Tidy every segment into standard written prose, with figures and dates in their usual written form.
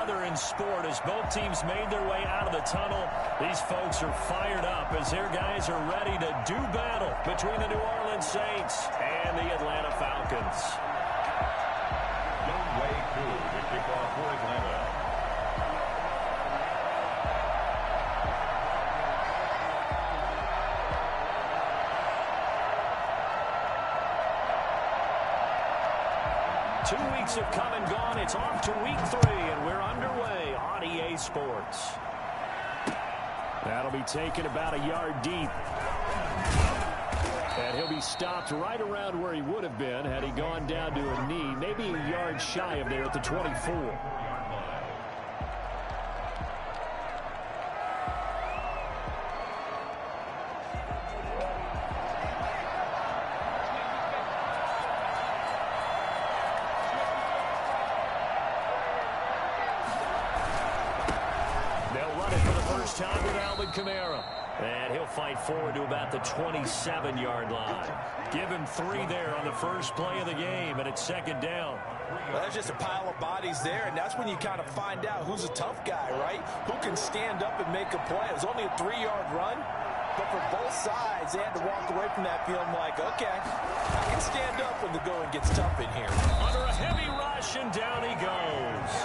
another in sport as both teams made their way out of the tunnel. These folks are fired up as their guys are ready to do battle between the New Orleans Saints and the Atlanta Falcons. Way through the kickoff for Atlanta. Two weeks have come and gone. It's off to week 3, and we're underway on EA Sports. That'll be taken about a yard deep. And he'll be stopped right around where he would have been had he gone down to a knee, maybe a yard shy of there at the 24. Time with Alvin Kamara. And he'll fight forward to about the 27-yard line. Give him 3 there on the first play of the game, and it's second down. Well, there's just a pile of bodies there, and that's when you kind of find out who's a tough guy, right? Who can stand up and make a play. It was only a 3-yard run, but for both sides, they had to walk away from that feeling like, okay, I can stand up when the going gets tough in here. Under a heavy rush, and down he goes.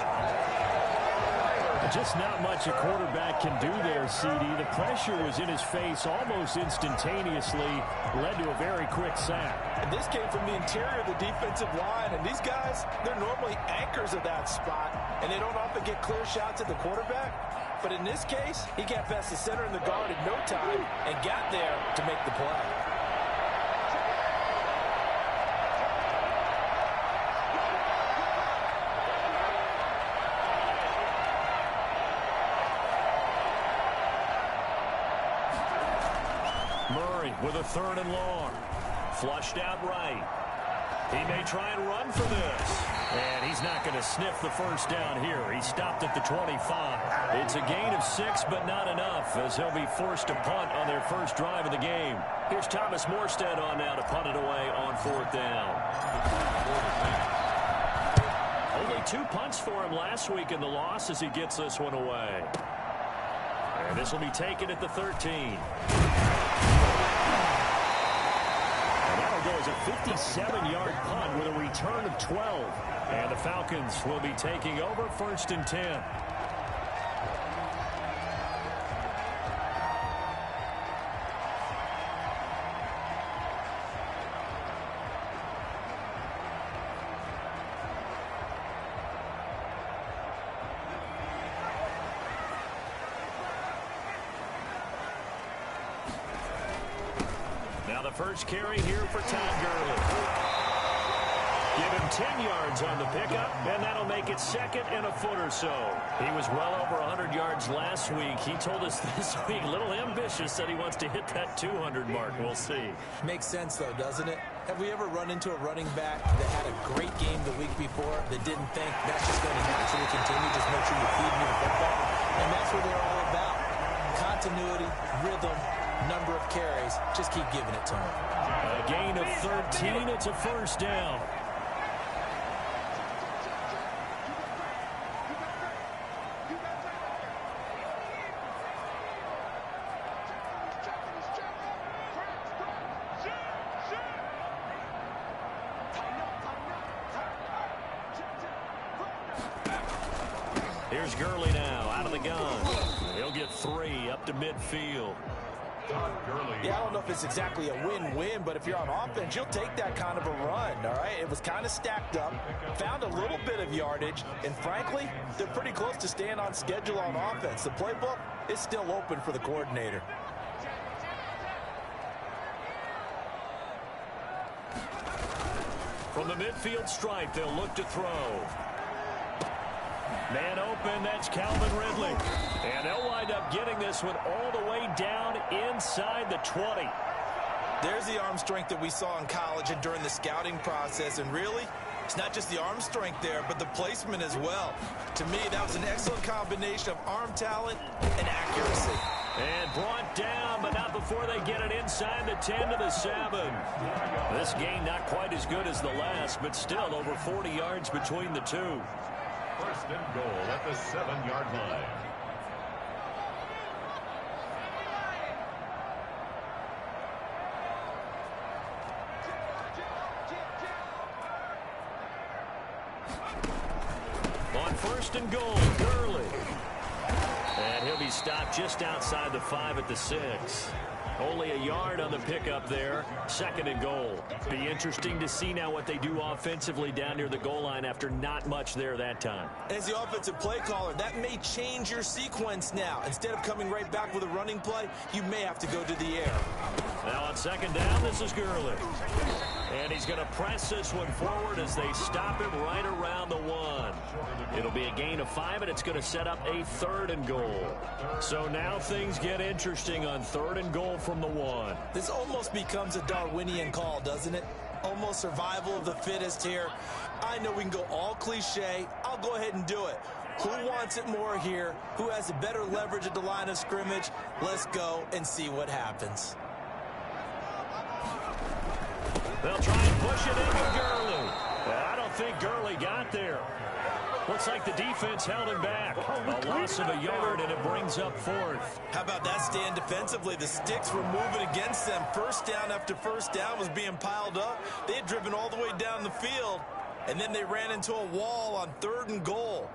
Just not much a quarterback can do there, CD. The pressure was in his face almost instantaneously, led to a very quick sack. And this came from the interior of the defensive line, and these guys, they're normally anchors of that spot, and they don't often get clear shots at the quarterback. But in this case, he got past the center and the guard in no time and got there to make the play. With a 3rd and long. Flushed out right. He may try and run for this. And he's not going to sniff the first down here. He stopped at the 25. It's a gain of 6, but not enough, as he'll be forced to punt on their first drive of the game. Here's Thomas Morstead on now to punt it away on 4th down. Only 2 punts for him last week in the loss as he gets this one away. And this will be taken at the 13. Go as a 57-yard punt with a return of 12. And the Falcons will be taking over 1st and 10. First carry here for Todd Gurley. Give him 10 yards on the pickup, and that'll make it 2nd and a foot or so. He was well over 100 yards last week. He told us this week, a little ambitious, that he wants to hit that 200 mark. We'll see. Makes sense, though, doesn't it? Have we ever run into a running back that had a great game the week before that didn't think that's just going to naturally continue? Just make sure you feed me the football. And that's what they're all about. Continuity, rhythm, number of carries. Just keep giving it to him. A gain of 13. It's a first down. Here's Gurley now out of the gun. He'll get 3 up to midfield. Yeah, I don't know if it's exactly a win-win, but if you're on offense, you'll take that kind of a run, all right? It was kind of stacked up, found a little bit of yardage, and frankly, they're pretty close to staying on schedule on offense. The playbook is still open for the coordinator. From the midfield stripe, they'll look to throw. Man open, that's Calvin Ridley. And they'll wind up getting this one all the way down inside the 20. There's the arm strength that we saw in college and during the scouting process. And really, it's not just the arm strength there, but the placement as well. To me, that was an excellent combination of arm talent and accuracy. And brought down, but not before they get it inside the 10 to the 7. This game not quite as good as the last, but still over 40 yards between the two. First and goal at the 7-yard line. On first and goal, Gurley. And he'll be stopped just outside the 5 at the 6. Only a yard on the pickup there. Second and goal. Be interesting to see now what they do offensively down near the goal line after not much there that time. As the offensive play caller, that may change your sequence now. Instead of coming right back with a running play, you may have to go to the air. Now on second down, this is Gurley. And he's going to press this one forward as they stop him right around the 1. It'll be a gain of 5, and it's going to set up a third and goal. So now things get interesting on third and goal from the 1. This almost becomes a Darwinian call, doesn't it? Almost survival of the fittest here. I know we can go all cliche. I'll go ahead and do it. Who wants it more here? Who has a better leverage at the line of scrimmage? Let's go and see what happens. They'll try and push it into Gurley. I don't think Gurley got there. Looks like the defense held him back. A loss of a yard, and it brings up fourth. How about that stand defensively? The sticks were moving against them. First down after first down was being piled up. They had driven all the way down the field, and then they ran into a wall on third and goal.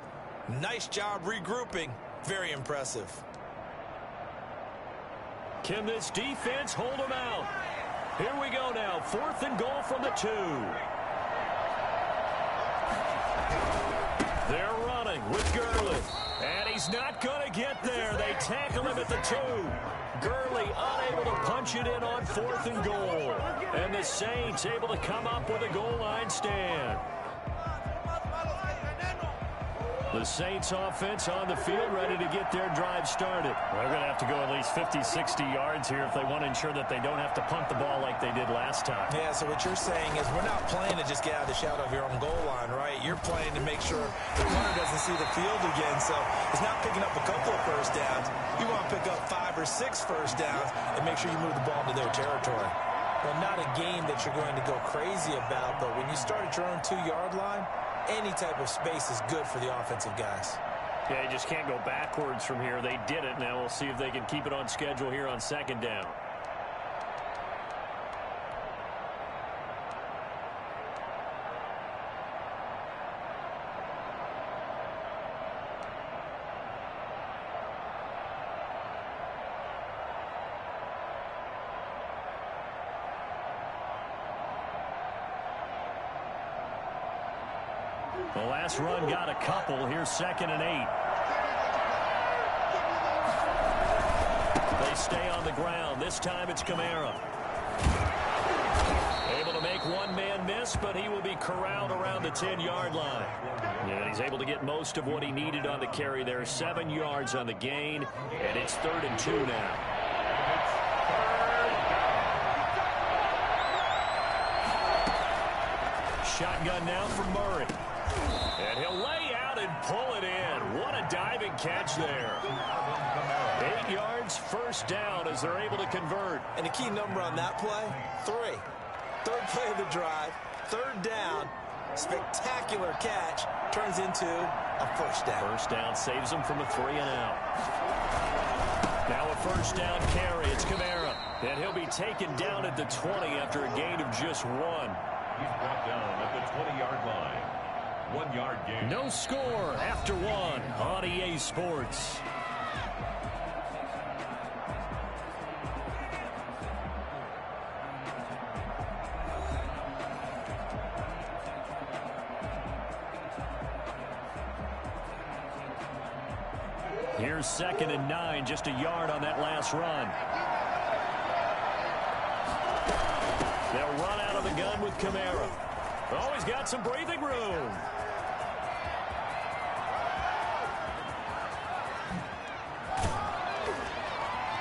Nice job regrouping. Very impressive. Can this defense hold him out? Here we go now. Fourth and goal from the 2. They're running with Gurley. And he's not going to get there. They tackle him at the 2. Gurley unable to punch it in on fourth and goal. And the Saints able to come up with a goal line stand. The Saints offense on the field ready to get their drive started. They're going to have to go at least 50, 60 yards here if they want to ensure that they don't have to punt the ball like they did last time. Yeah, so what you're saying is we're not playing to just get out of the shadow of your own goal line, right? You're playing to make sure the runner doesn't see the field again. So it's not picking up a couple of first downs. You want to pick up 5 or 6 first downs and make sure you move the ball into their territory. Well, not a game that you're going to go crazy about, but when you start at your own 2-yard line, any type of space is good for the offensive guys. Yeah, you just can't go backwards from here. They did it. Now we'll see if they can keep it on schedule here on second down. The last run got a couple. Here's second and 8. They stay on the ground. This time it's Kamara. Able to make one man miss, but he will be corralled around the 10-yard line. Yeah, he's able to get most of what he needed on the carry there. 7 yards on the gain, and it's 3rd and 2 now. Shotgun now from Murray. And he'll lay out and pull it in. What a diving catch there. 8 yards, first down as they're able to convert. And the key number on that play, 3. Third play of the drive, 3rd down. Spectacular catch turns into a first down. First down saves them from a 3 and out. Now a first down carry. It's Kamara. And he'll be taken down at the 20 after a gain of just 1. He's brought down at the 20-yard line. 1-yard gain. No score after 1 on EA Sports. Here's 2nd and 9, just a yard on that last run. They'll run out of the gun with Kamara. Oh, he's got some breathing room.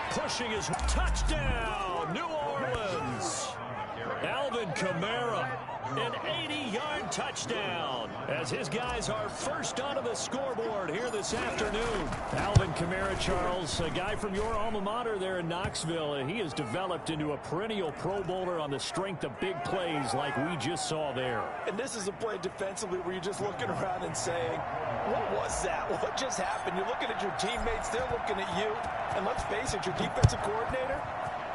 Pushing his touchdown, New Orleans. Alvin Kamara, an 80-yard touchdown as his guys are first onto the scoreboard here this afternoon. Alvin Kamara, Charles, a guy from your alma mater there in Knoxville, and he has developed into a perennial Pro Bowler on the strength of big plays like we just saw there. And this is a play defensively where you're just looking around and saying, What was that? What just happened? You're looking at your teammates, they're looking at you. And let's face it, your defensive coordinator,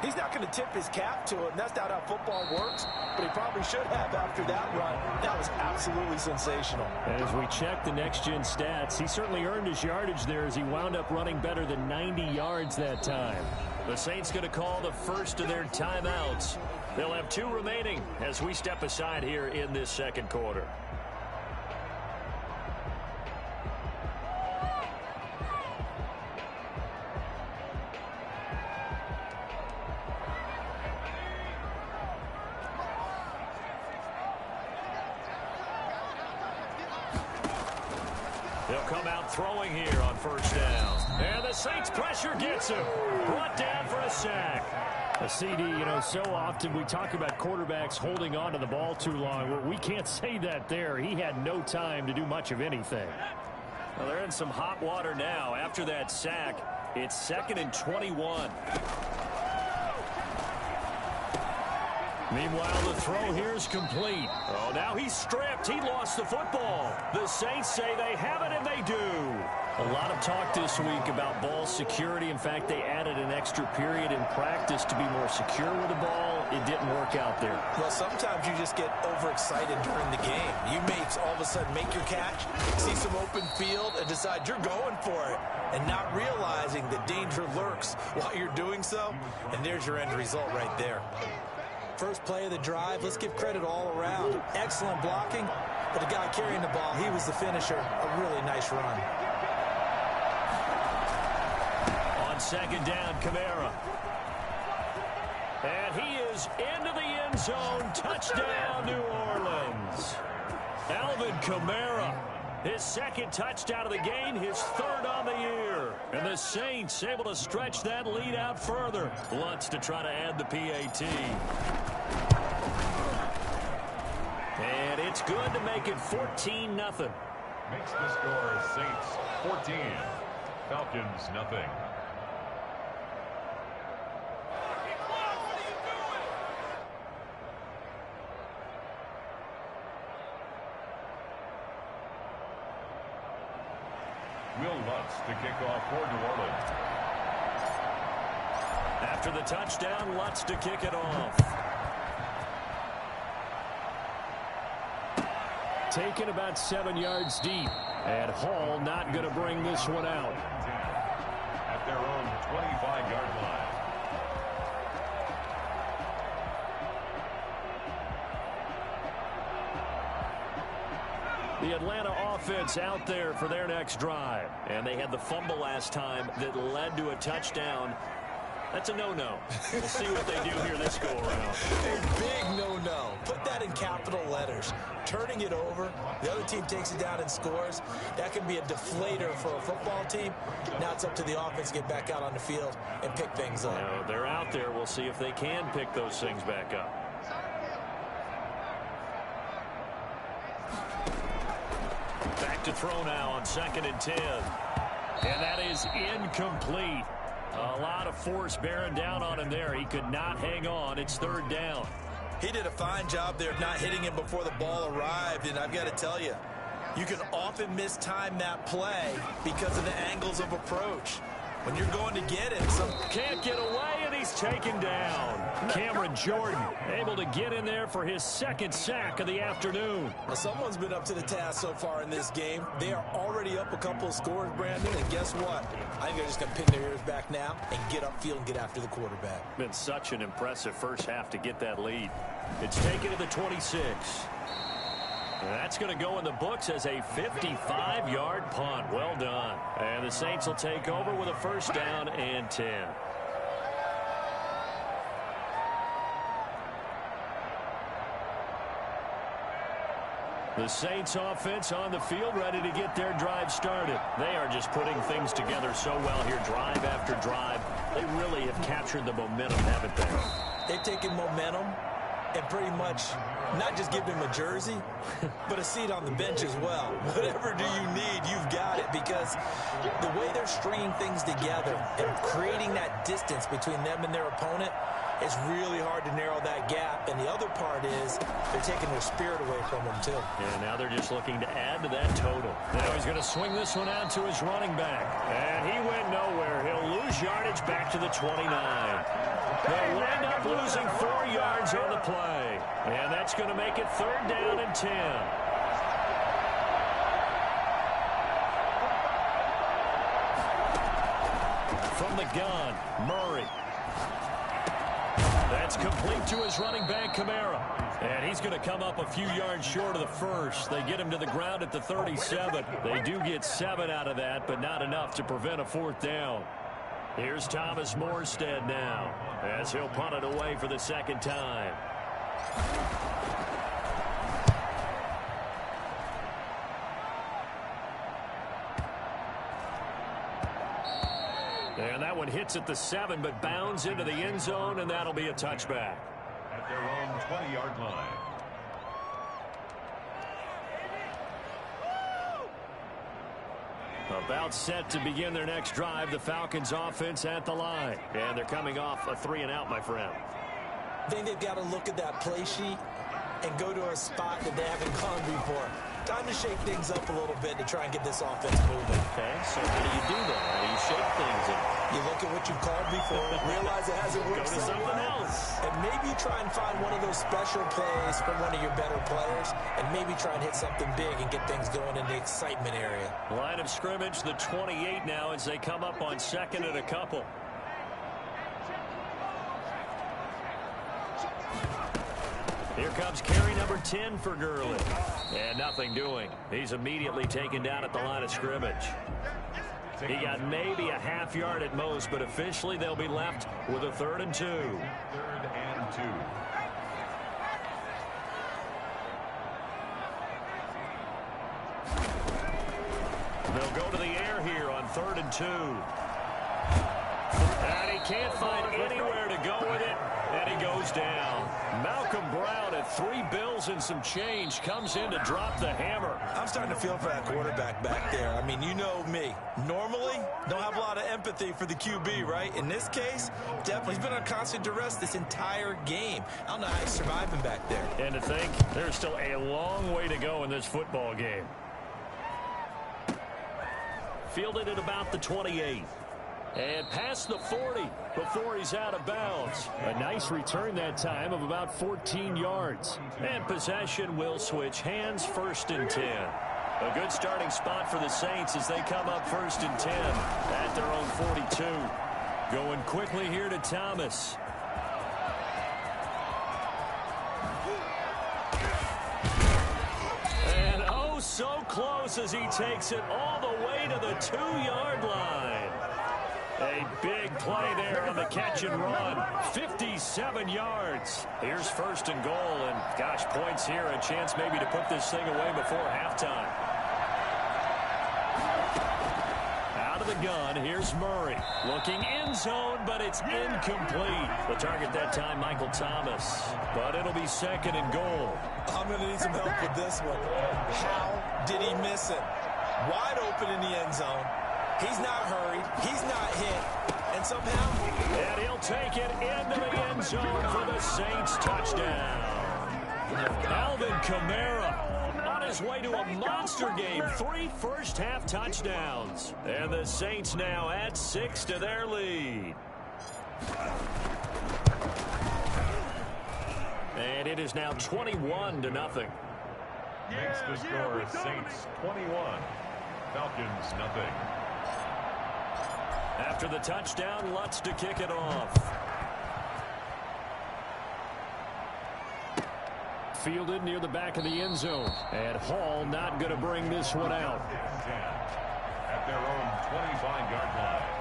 he's not going to tip his cap to him. That's not how football works, but he probably should have after that run. That was absolutely sensational. And as we check the next-gen stats, he certainly earned his yardage there as he wound up running better than 90 yards that time. The Saints going to call the first of their timeouts. They'll have 2 remaining as we step aside here in this second quarter. They'll come out throwing here on first down. And the Saints pressure gets him. Brought down for a sack. A CD, you know, so often we talk about quarterbacks holding on to the ball too long. Well, we can't say that there. He had no time to do much of anything. Well, they're in some hot water now. After that sack, it's 2nd and 21. Meanwhile, the throw here is complete. Oh, now he's stripped. He lost the football. The Saints say they have it, and they do. A lot of talk this week about ball security. In fact, they added an extra period in practice to be more secure with the ball. It didn't work out there. Well, sometimes you just get overexcited during the game. You may all of a sudden make your catch, see some open field, and decide you're going for it, and not realizing the danger lurks while you're doing so. And there's your end result right there. First play of the drive, let's give credit all around. Excellent blocking, but the guy carrying the ball, he was the finisher. A really nice run. On second down, Kamara. And he is into the end zone. Touchdown, New Orleans. Alvin Kamara, his 2nd touchdown of the game, his 3rd on the year. And the Saints able to stretch that lead out further. Lutz to try to add the PAT. And it's good to make it 14-0. Makes the score Saints 14, Falcons nothing. Will Lutz to kick off for New Orleans. After the touchdown, Lutz to kick it off. Taken about 7 yards deep. And Hall not going to bring this one out. At their own 25-yard line. The Atlanta offense out there for their next drive. And they had the fumble last time that led to a touchdown. That's a no-no. We'll see what they do here this go-around. A big no-no. Put that in capital letters. Turning it over, the other team takes it down and scores. That can be a deflator for a football team. Now it's up to the offense to get back out on the field and pick things up. No, they're out there. We'll see if they can pick those things back up. Back to throw now on 2nd and 10. And that is incomplete. A lot of force bearing down on him there. He could not hang on. It's 3rd down. He did a fine job there of not hitting him before the ball arrived, and I've got to tell you, you can often mistime that play because of the angles of approach. When you're going to get it, can't get away, and he's taken down. Cameron Jordan able to get in there for his 2nd sack of the afternoon. Well, someone's been up to the task so far in this game. They are already up a couple of scores, Brandon, and guess what? I think they're just going to pin their ears back now and get upfield and get after the quarterback. Been such an impressive first half to get that lead. It's taken to the 26. That's going to go in the books as a 55-yard punt. Well done. And the Saints will take over with a 1st down and 10. The Saints offense on the field ready to get their drive started. They are just putting things together so well here, drive after drive. They really have captured the momentum, haven't they? They've taken momentum and pretty much not just give him a jersey, but a seat on the bench as well. Whatever do you need, you've got it, because the way they're stringing things together and creating that distance between them and their opponent, It's really hard to narrow that gap. And the other part is they're taking their spirit away from them, too. And now they're just looking to add to that total. Now he's going to swing this one out to his running back. And he went nowhere. He'll lose yardage back to the 29. They'll wind up losing 4 yards on the play. And that's going to make it 3rd down and 10. From the gun, Murray. That's complete to his running back, Kamara. And he's going to come up a few yards short of the first. They get him to the ground at the 37. They do get 7 out of that, but not enough to prevent a 4th down. Here's Thomas Morstead now, as he'll punt it away for the 2nd time. And that one hits at the 7, but bounds into the end zone, and that'll be a touchback. At their own 20-yard line. About set to begin their next drive, the Falcons offense at the line. And they're coming off a 3-and-out, my friend. I think they've got to look at that play sheet and go to a spot that they haven't gone before. Time to shake things up a little bit to try and get this offense moving. Okay, so how do you do that? How do you shake things up? You look at what you've called before, realize it hasn't worked Go to something else. and maybe try and find one of those special plays from one of your better players, and maybe try and hit something big and get things going in the excitement area. Line of scrimmage, the 28 now as they come up on 2nd and a couple. Here comes carry number 10 for Gurley. And nothing doing. He's immediately taken down at the line of scrimmage. He got maybe a half yard at most, but officially they'll be left with a 3rd and 2. 3rd and 2. They'll go to the air here on 3rd and 2. And he can't find anywhere to go with it, and he goes down. Malcolm Brown at 3 bills and some change comes in to drop the hammer. I'm starting to feel for that quarterback back there. I mean, you know me. Normally, don't have a lot of empathy for the QB, right? In this case, definitely. He's been on constant duress this entire game. I don't know how he's surviving back there. And to think, there's still a long way to go in this football game. Fielded at about the 28. And past the 40 before he's out of bounds. A nice return that time of about 14 yards. And possession will switch hands, 1st and 10. A good starting spot for the Saints as they come up 1st and 10 at their own 42. Going quickly here to Thomas. And oh, so close as he takes it all the way to the 2-yard line. A big play there on the catch and run. 57 yards. Here's 1st and goal, and gosh, points here. A chance maybe to put this thing away before halftime. Out of the gun, here's Murray. Looking end zone, but it's incomplete. The target that time, Michael Thomas. But it'll be 2nd and goal. I'm going to need some help with this one. How did he miss it? Wide open in the end zone. He's not hurried. He's not hit. And somehow... And he'll take it into the end zone for the Saints touchdown. Alvin Kamara on his way to a monster game. 3 first-half touchdowns. And the Saints now add 6 to their lead. And it is now 21-0. Makes the score Saints 21. Falcons nothing. After the touchdown, Lutz to kick it off. Fielded near the back of the end zone. And Hall not going to bring this one out. At their own 25-yard line.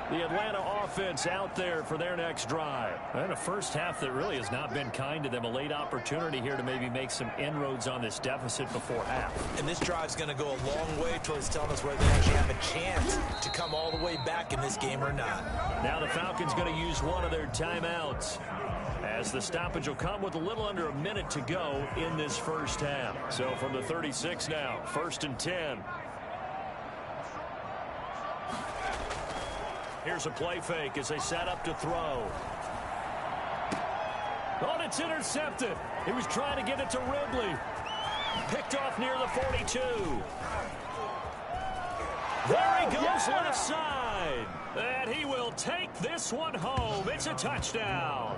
The Atlanta offense out there for their next drive. And a first half that really has not been kind to them. A late opportunity here to maybe make some inroads on this deficit before half. And this drive's going to go a long way towards telling us whether they actually have a chance to come all the way back in this game or not. Now the Falcons going to use one of their timeouts as the stoppage will come with a little under a minute to go in this first half. So from the 36 now, 1st and 10. Here's a play fake as they set up to throw. Oh, and it's intercepted. He was trying to get it to Ridley. Picked off near the 42. There he goes left side. And he will take this one home. It's a touchdown.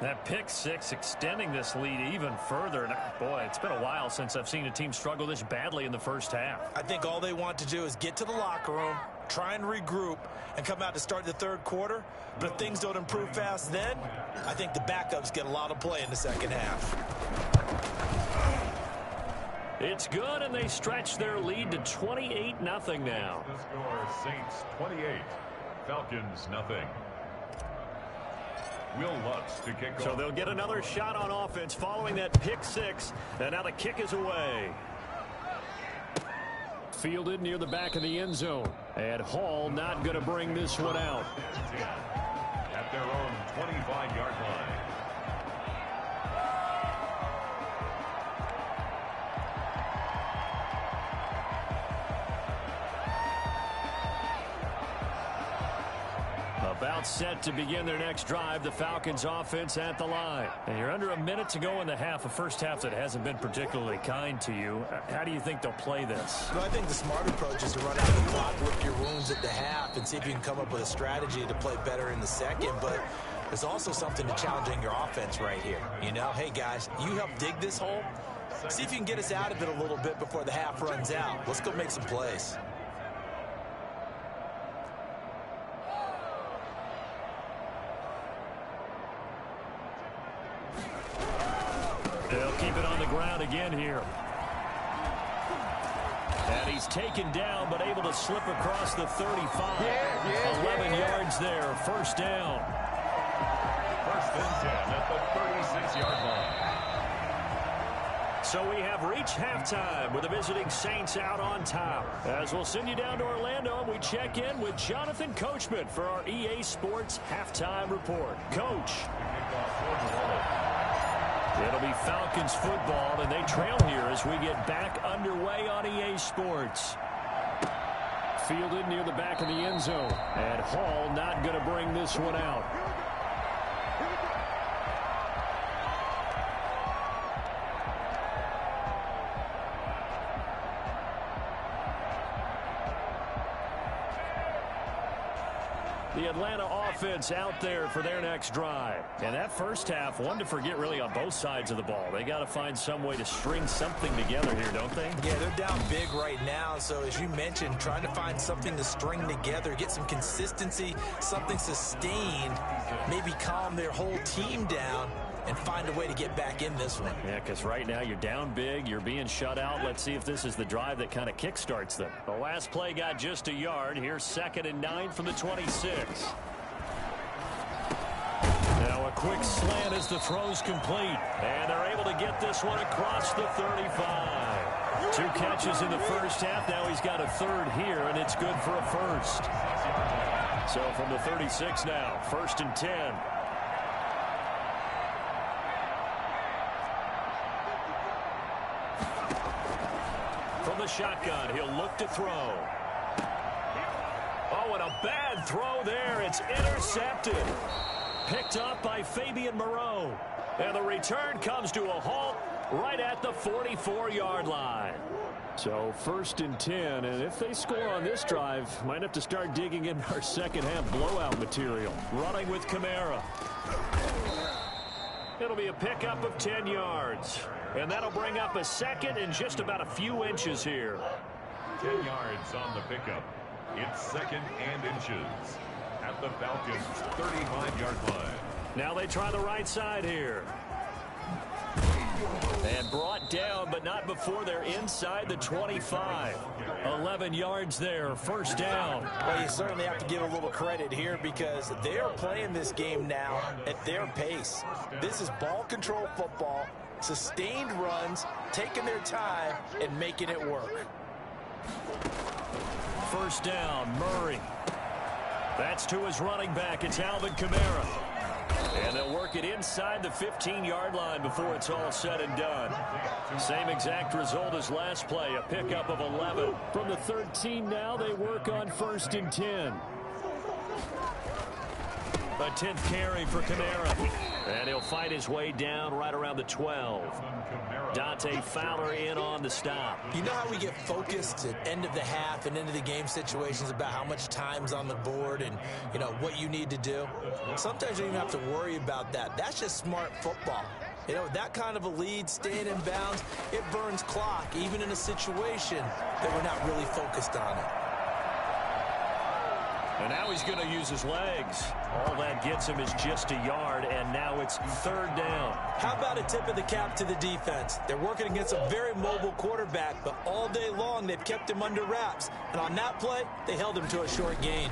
That pick six extending this lead even further. And boy, it's been a while since I've seen a team struggle this badly in the first half. I think all they want to do is get to the locker room, try and regroup, and come out to start the third quarter. But if things don't improve fast then, I think the backups get a lot of play in the second half. It's good, and they stretch their lead to 28-0 now. The score, Saints 28, Falcons nothing. Will Lutz to kick off. So they'll get another shot on offense following that pick six. And now the kick is away. Fielded near the back of the end zone. And Hall not going to bring this one out. At their own 25-yard line. About set to begin their next drive, the Falcons offense at the line. And you're under a minute to go in the half, a first half that hasn't been particularly kind to you. How do you think they'll play this? Well, I think the smart approach is to run out the clock, lick your wounds at the half, and see if you can come up with a strategy to play better in the second. But there's also something to challenging your offense right here. You know, hey, guys, you help dig this hole. See if you can get us out of it a little bit before the half runs out. Let's go make some plays. They'll keep it on the ground again here. And he's taken down, but able to slip across the 35. 11 yards there, first down. 1st and 10 at the 36-yard line. So we have reached halftime with the visiting Saints out on top. As we'll send you down to Orlando, and we check in with Jonathan Coachman for our EA Sports Halftime Report. Coach. It'll be Falcons football, and they trail here as we get back underway on EA Sports. Fielded near the back of the end zone. And Hall not going to bring this one out. The Atlanta offense out there for their next drive. And that first half, one to forget really on both sides of the ball. They got to find some way to string something together here, don't they? Yeah, they're down big right now. So as you mentioned, trying to find something to string together, get some consistency, something sustained, maybe calm their whole team down and find a way to get back in this one. Yeah, because right now you're down big, you're being shut out. Let's see if this is the drive that kind of kickstarts them. The last play got just a yard. Here's 2nd and 9 from the 26. Now a quick slant as the throw's complete. And they're able to get this one across the 35. 2 catches in the first half. Now he's got a third here, and it's good for a first. So from the 36 now, 1st and 10. From the shotgun, he'll look to throw. Oh, and a bad throw there. It's intercepted. Picked up by Fabian Moreau. And the return comes to a halt right at the 44-yard line. So 1st and 10, and if they score on this drive, might have to start digging in our second half blowout material. Running with Kamara. It'll be a pickup of 10 yards. And that'll bring up a 2nd and just about a few inches here. 10 yards on the pickup. It's 2nd and inches at the Falcons' 35-yard line. Now they try the right side here. And brought down, but not before they're inside the 25. 11 yards there, first down. Well, you certainly have to give a little credit here because they're playing this game now at their pace. This is ball control football, sustained runs, taking their time, and making it work. First down, Murray. That's to his running back. It's Alvin Kamara. And they'll work it inside the 15-yard line before it's all said and done. Same exact result as last play, a pickup of 11. From the 13 now, they work on 1st and 10. A 10th carry for Kamara. And he'll fight his way down right around the 12. Dante Fowler in on the stop. You know how we get focused at end of the half and into the game situations about how much time's on the board and, you know, what you need to do? Sometimes you don't even have to worry about that. That's just smart football. You know, that kind of a lead, staying in bounds, it burns clock, even in a situation that we're not really focused on it. And now he's going to use his legs. All that gets him is just a yard, and now it's 3rd down. How about a tip of the cap to the defense? They're working against a very mobile quarterback, but all day long they've kept him under wraps. And on that play, they held him to a short gain.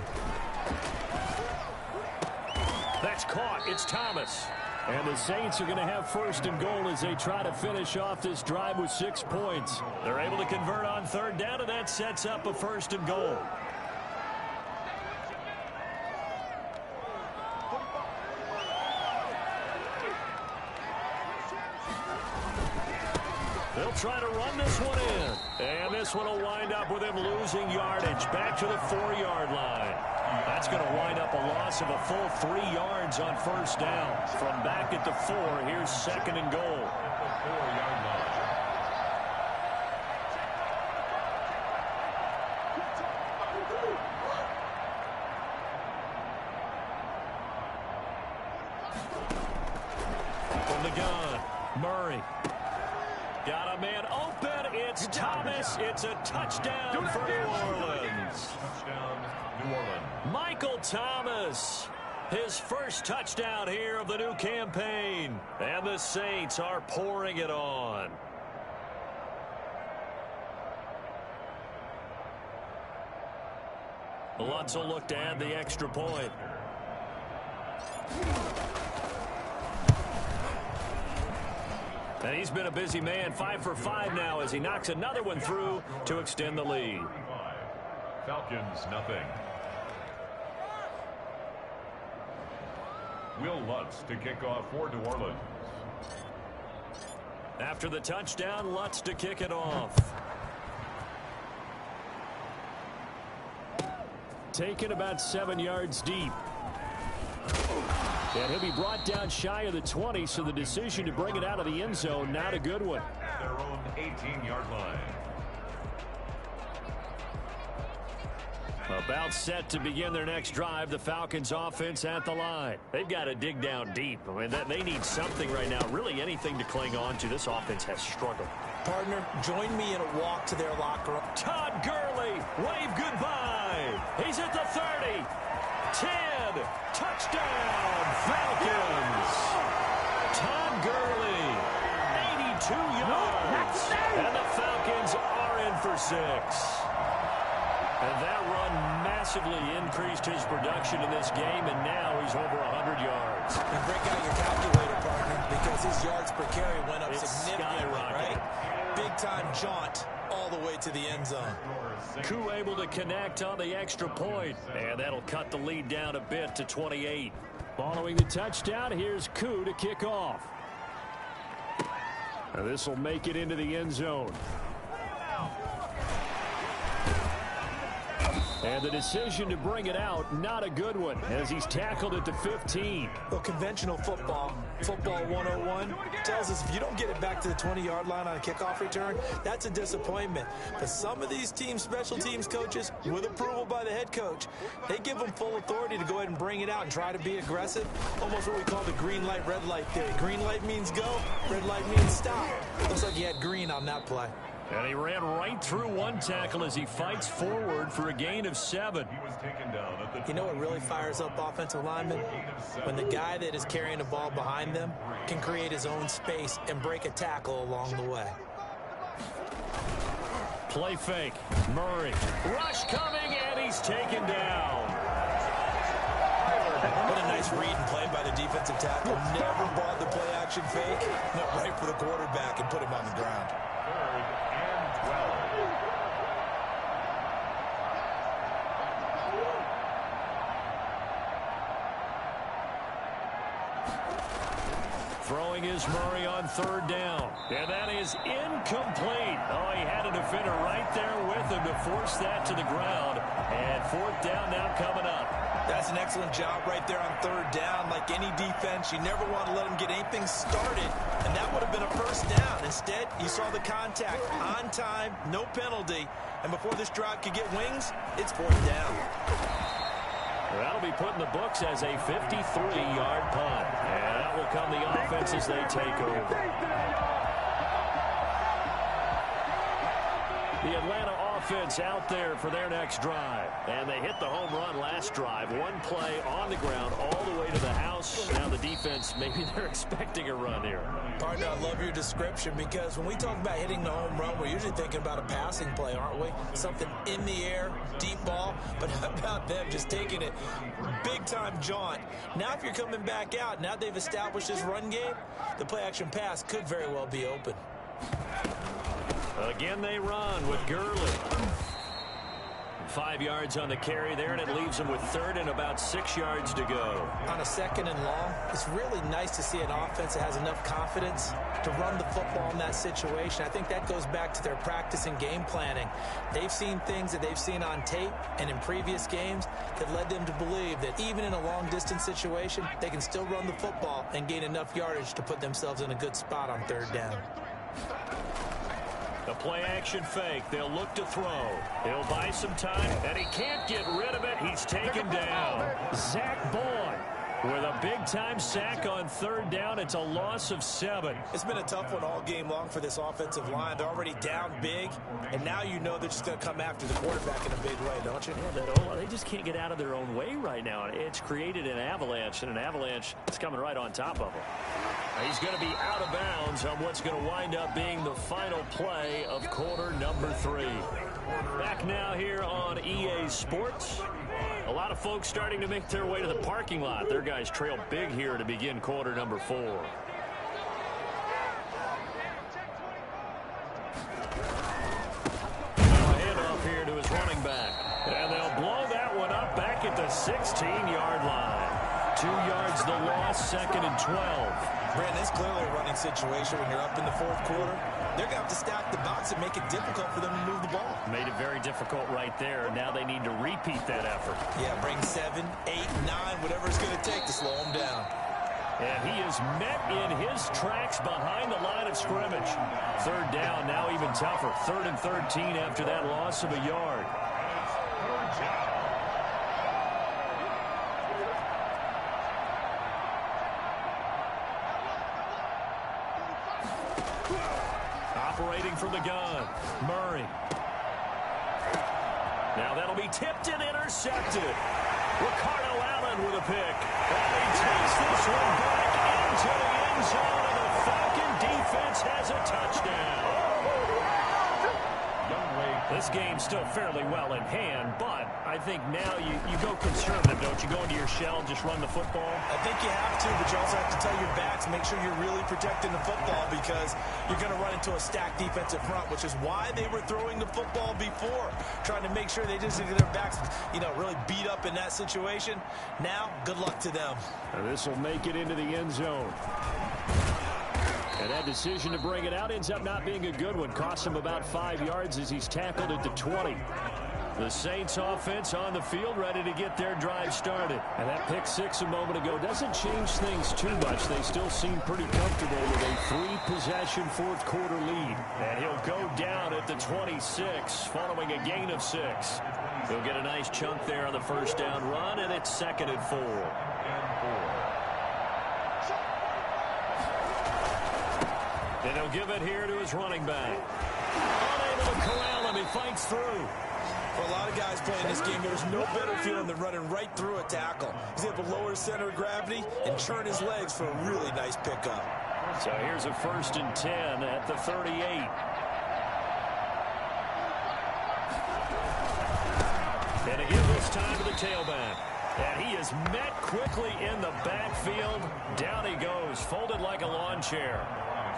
That's caught. It's Thomas. And the Saints are going to have 1st and goal as they try to finish off this drive with 6 points. They're able to convert on 3rd down, and that sets up a 1st and goal. They'll try to run this one in. And this one will wind up with him losing yardage back to the 4-yard line. That's going to wind up a loss of a full 3 yards on 1st down. From back at the 4, here's 2nd and goal. From the gun, Murray. Got a man open. It's Thomas. It's a touchdown for New Orleans. Touchdown, New Orleans. Michael Thomas, his first touchdown here of the new campaign. And the Saints are pouring it on. Lutz will look to add the extra point. And he's been a busy man, 5 for 5 now as he knocks another one through to extend the lead. Falcons, nothing. Will Lutz to kick off for New Orleans. After the touchdown, Lutz to kick it off. Taken about 7 yards deep. And he'll be brought down shy of the 20, so the decision to bring it out of the end zone, not a good one. Their own 18-yard line. About set to begin their next drive, the Falcons offense at the line. They've got to dig down deep. I mean, they need something right now, really anything to cling on to. This offense has struggled. Partner, join me in a walk to their locker room. Todd Gurley, wave goodbye. He's at the 30. 10, touchdown, Falcons. Todd Gurley, 82 yards. And the Falcons are in for 6. And that run massively increased his production in this game, and now he's over 100 yards. And break out your calculator, partner, because his yards per carry went up significantly, right? Big-time jaunt all the way to the end zone. Koo able to connect on the extra point, and that'll cut the lead down a bit to 28. Following the touchdown, here's Koo to kick off. And this will make it into the end zone. And the decision to bring it out, not a good one, as he's tackled at the 15. Well, conventional football 101, tells us if you don't get it back to the 20-yard line on a kickoff return, that's a disappointment. But some of these team special teams coaches, with approval by the head coach, they give them full authority to go ahead and bring it out and try to be aggressive. Almost what we call the green light, red light theory. Green light means go, red light means stop. Looks like he had green on that play. And he ran right through one tackle as he fights forward for a gain of 7. He was taken down at the You know what really fires up offensive linemen? When the guy that is carrying the ball behind them can create his own space and break a tackle along the way. Play fake. Murray. Rush coming, and he's taken down. What a nice read and play by the defensive tackle. Never bought the play-action fake. Went right for the quarterback and put him on the ground. 3rd and 12. Throwing is Murray on third down. And that is incomplete. Oh, he had a defender right there with him to force that to the ground. And fourth down now coming up. That's an excellent job right there on third down. Like any defense, you never want to let them get anything started, and that would have been a first down. Instead, you saw the contact on time, no penalty, and before this drive could get wings, it's fourth down. Well, that'll be put in the books as a 53-yard punt, and that will come the offense as they take over. The Atlanta offense out there for their next drive. And they hit the home run last drive. One play on the ground all the way to the house. Now the defense, maybe they're expecting a run here. Partner, I love your description because when we talk about hitting the home run, we're usually thinking about a passing play, aren't we? Something in the air, deep ball. But how about them just taking it big-time jaunt? Now if you're coming back out, now they've established this run game, the play-action pass could very well be open. Again, they run with Gurley. 5 yards on the carry there, and it leaves them with third and about 6 yards to go. On a second and long, it's really nice to see an offense that has enough confidence to run the football in that situation. I think that goes back to their practice and game planning. They've seen things that they've seen on tape and in previous games that led them to believe that even in a long-distance situation, they can still run the football and gain enough yardage to put themselves in a good spot on third down. The play-action fake. They'll look to throw. He'll buy some time, and he can't get rid of it. He's taken down. Zach Boyd with a big-time sack on third down. It's a loss of 7. It's been a tough one all game long for this offensive line. They're already down big, and now you know they're just going to come after the quarterback in a big way, don't you? Yeah, they just can't get out of their own way right now. It's created an avalanche, and an avalanche is coming right on top of them. He's going to be out of bounds on what's going to wind up being the final play of quarter number 3. Back now here on EA Sports. A lot of folks starting to make their way to the parking lot. Their guys trail big here to begin quarter number 4. Handoff here to his running back. And they'll blow that one up back at the 16-yard line. 2 yards the loss, second and 12. Brandon, it's clearly a running situation when you're up in the fourth quarter. They're going to have to stack the box and make it difficult for them to move the ball. Made it very difficult right there. Now they need to repeat that effort. Yeah, bring 7, 8, 9, whatever it's going to take to slow them down. And he is met in his tracks behind the line of scrimmage. Third down, now even tougher. 3rd and 13 after that loss of a yard. Operating from the gun, Murray. Now that'll be tipped and intercepted. Ricardo Allen with a pick. And he takes this one back into the end zone, and the Falcon defense has a touchdown. This game's still fairly well in hand, but I think now you go conservative, don't you? Go into your shell, just run the football. I think you have to, but you also have to tell your backs, make sure you're really protecting the football because you're going to run into a stacked defensive front, which is why they were throwing the football before, trying to make sure they just get their backs, really beat up in that situation. Now, good luck to them. And this will make it into the end zone. And that decision to bring it out ends up not being a good one. Costs him about 5 yards as he's tackled at the 20. The Saints offense on the field ready to get their drive started. And that pick 6 a moment ago doesn't change things too much. They still seem pretty comfortable with a 3-possession fourth quarter lead. And he'll go down at the 26 following a gain of 6. He'll get a nice chunk there on the first down run, and it's 2nd and 4. And he'll give it here to his running back. Unable to corral him. He fights through. For a lot of guys playing this game, there's no better feeling than running right through a tackle. He's able to lower his center of gravity and churn his legs for a really nice pickup. So here's a 1st and 10 at the 38. And again this time to the tailback. And he is met quickly in the backfield. Down he goes, folded like a lawn chair.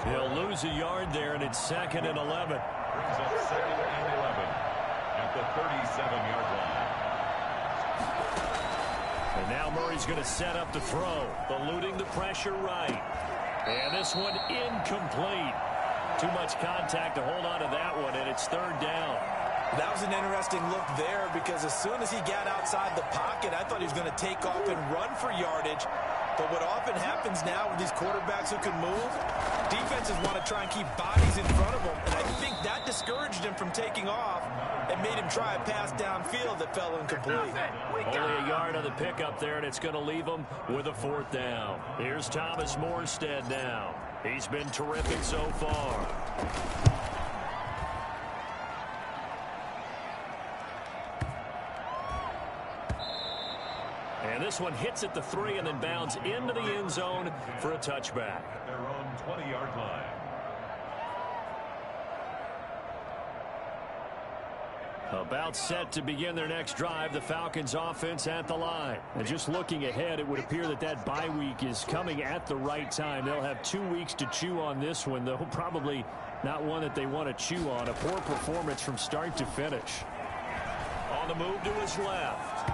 He'll lose a yard there, and it's 2nd and 11. Brings up 2nd and 11 at the 37-yard line. And now Murray's going to set up the throw. Eluding the pressure right. And this one incomplete. Too much contact to hold on to that one, and it's third down. That was an interesting look there because as soon as he got outside the pocket, I thought he was going to take off and run for yardage. But what often happens now with these quarterbacks who can move, defenses want to try and keep bodies in front of them. And I think that discouraged him from taking off and made him try a pass downfield that fell incomplete. Only a yard on the pickup there, and it's going to leave him with a fourth down. Here's Thomas Morstead now. He's been terrific so far. And this one hits at the 3 and then bounds into the end zone for a touchback. At their own 20-yard line. About set to begin their next drive, the Falcons offense at the line. And just looking ahead, it would appear that that bye week is coming at the right time. They'll have 2 weeks to chew on this one, though probably not one that they want to chew on. A poor performance from start to finish. On the move to his left.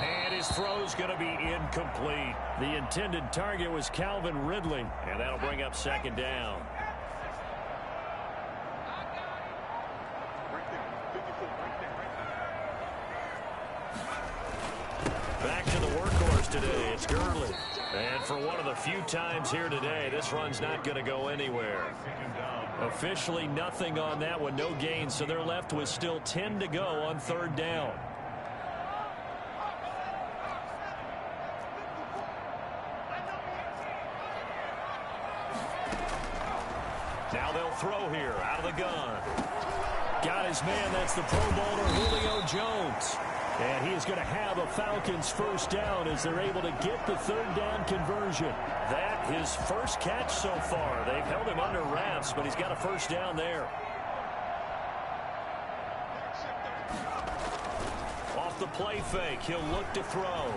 And his throw's going to be incomplete. The intended target was Calvin Ridley, and that'll bring up second down. Back to the workhorse today, it's Gurley. And for one of the few times here today, this run's not going to go anywhere. Officially nothing on that one, no gain, so they're left with still 10 to go on third down. Now they'll throw here out of the gun. Got his man, that's the Pro Bowler Julio Jones. And he is going to have a Falcons first down as they're able to get the third down conversion. That his first catch so far. They've held him under wraps, but he's got a first down there. Off the play fake, he'll look to throw.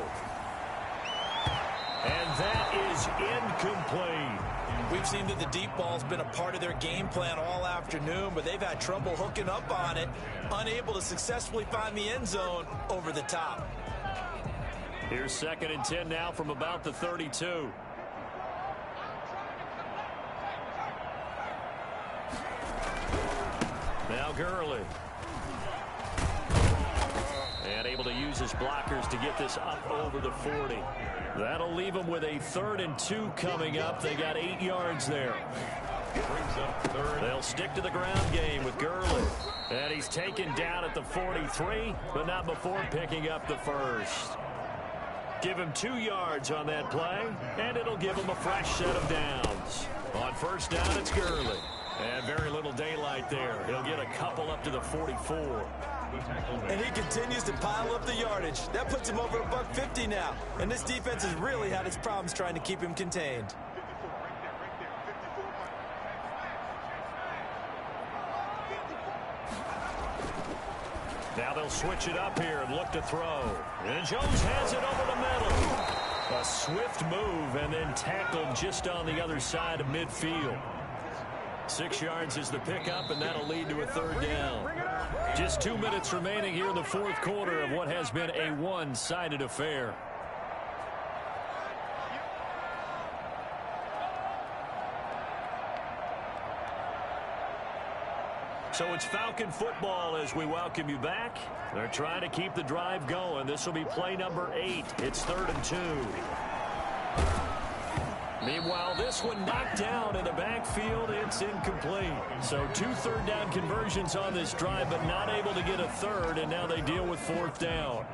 And that is incomplete. We've seen that the deep ball's been a part of their game plan all afternoon, but they've had trouble hooking up on it, unable to successfully find the end zone over the top. Here's 2nd and 10 now from about the 32. Now Gurley. And able to use his blockers to get this up over the 40. That'll leave them with a 3rd and 2 coming up. They got 8 yards there. Brings up third. They'll stick to the ground game with Gurley. And he's taken down at the 43, but not before picking up the first. Give him 2 yards on that play, and it'll give him a fresh set of downs. On first down, it's Gurley. And very little daylight there. He'll get a couple up to the 44. And he continues to pile up the yardage. That puts him over $150 now. And this defense has really had its problems trying to keep him contained. Now they'll switch it up here and look to throw. And Jones has it over the middle. A swift move and then tackled just on the other side of midfield. 6 yards is the pickup, and that'll lead to a third down. Just 2 minutes remaining here in the fourth quarter of what has been a one-sided affair. So it's Falcon football as we welcome you back. They're trying to keep the drive going. This will be play number 8. It's 3rd and 2. Meanwhile, this one knocked down in the backfield. It's incomplete. So 2 third down conversions on this drive, but not able to get a third, and now they deal with 4th down.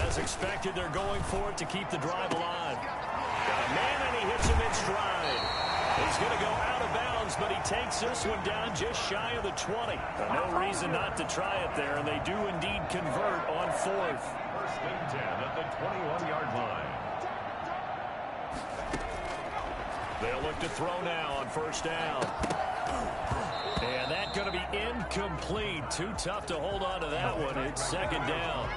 As expected, they're going for it to keep the drive alive. Got a man, and he hits him in stride. He's going to go out of bounds, but he takes this one down just shy of the 20. No reason not to try it there, and they do indeed convert on 4th. 1st and 10 at the 21-yard line. They'll look to throw now on 1st down. And that's going to be incomplete. Too tough to hold on to that one. It's second down.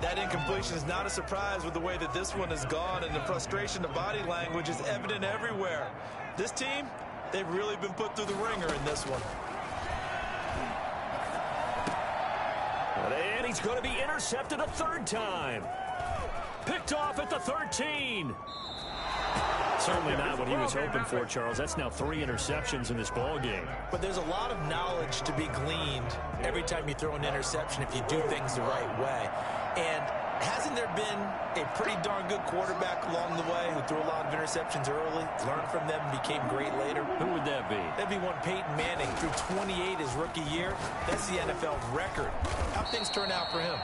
That incompletion is not a surprise with the way that this one has gone, and the frustration, the body language is evident everywhere. This team, they've really been put through the ringer in this one. And he's going to be intercepted a third time. Picked off at the 13. Certainly not what he was hoping for, Charles. That's now 3 interceptions in this ball game. But there's a lot of knowledge to be gleaned every time you throw an interception if you do things the right way. And hasn't there been a pretty darn good quarterback along the way who threw a lot of interceptions early, learned from them, and became great later? Who would that be? That'd be one Peyton Manning. Threw 28 his rookie year. That's the NFL record. How'd things turn out for him?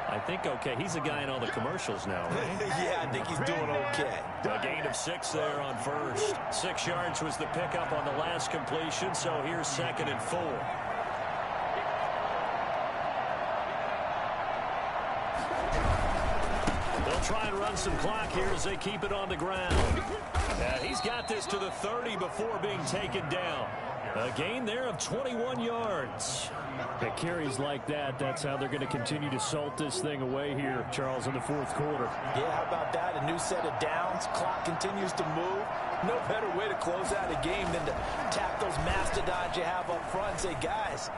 I think okay. He's a guy in all the commercials now, right? Yeah, I think he's doing okay. A gain of 6 there on first. 6 yards was the pickup on the last completion, so here's 2nd and 4. They'll try and run some clock here as they keep it on the ground. He's got this to the 30 before being taken down. A gain there of 21 yards. The carries like that, that's how they're going to continue to salt this thing away here, Charles, in the fourth quarter. Yeah, how about that? A new set of downs. Clock continues to move. No better way to close out a game than to tap those mastodons you have up front and say, guys,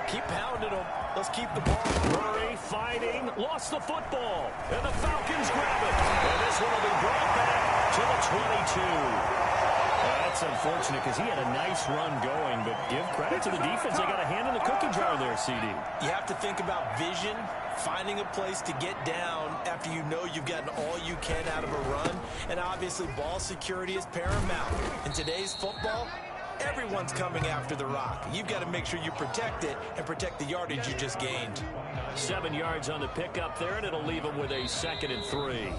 keep pounding them. Let's keep the ball. Murray fighting, lost the football, and the Falcons grab it. And this one will be brought back to the 22. That's unfortunate because he had a nice run going, but give credit to the defense. They got a hand in the cookie jar there, CD. You have to think about vision, finding a place to get down after you know you've gotten all you can out of a run, and obviously ball security is paramount. In today's football, everyone's coming after the rock. You've got to make sure you protect it and protect the yardage you just gained. 7 yards on the pickup there, and it'll leave them with a 2nd and 3.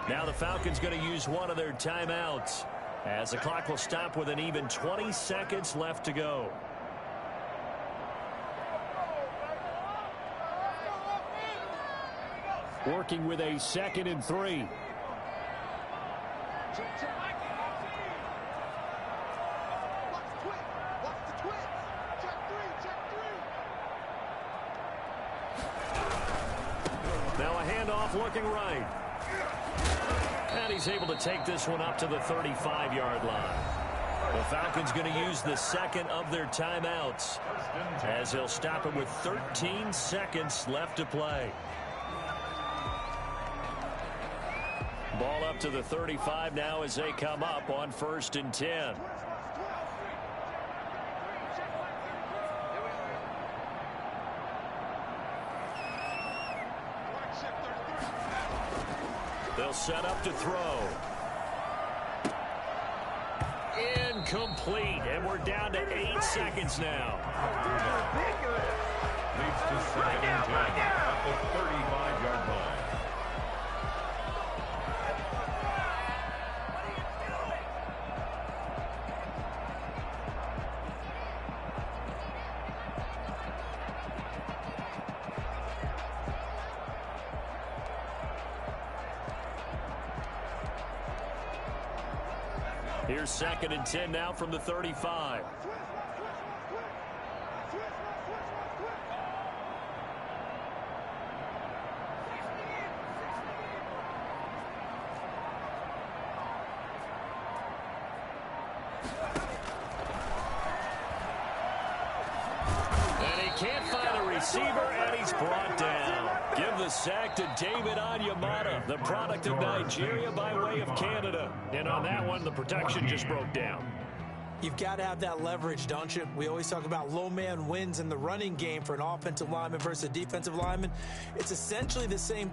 Now the Falcons going to use one of their timeouts, as the clock will stop with an even 20 seconds left to go. Working with a 2nd and 3. Now a handoff looking right. And he's able to take this one up to the 35-yard line. The Falcons going to use the 2nd of their timeouts, as they'll stop it with 13 seconds left to play. Ball up to the 35 now as they come up on 1st and 10. They'll set up to throw. Incomplete, and we're down to 8 seconds now. Leads to 2nd and 10 at the 35-yard line. Here's 2nd and 10 now from the 35. And he can't find a receiver, and he's brought down. Give the sack to David Onyemata, the product of Nigeria by way of Canada. And on that one, the protection just broke down. You've got to have that leverage, don't you? We always talk about low man wins in the running game for an offensive lineman versus a defensive lineman. It's essentially the same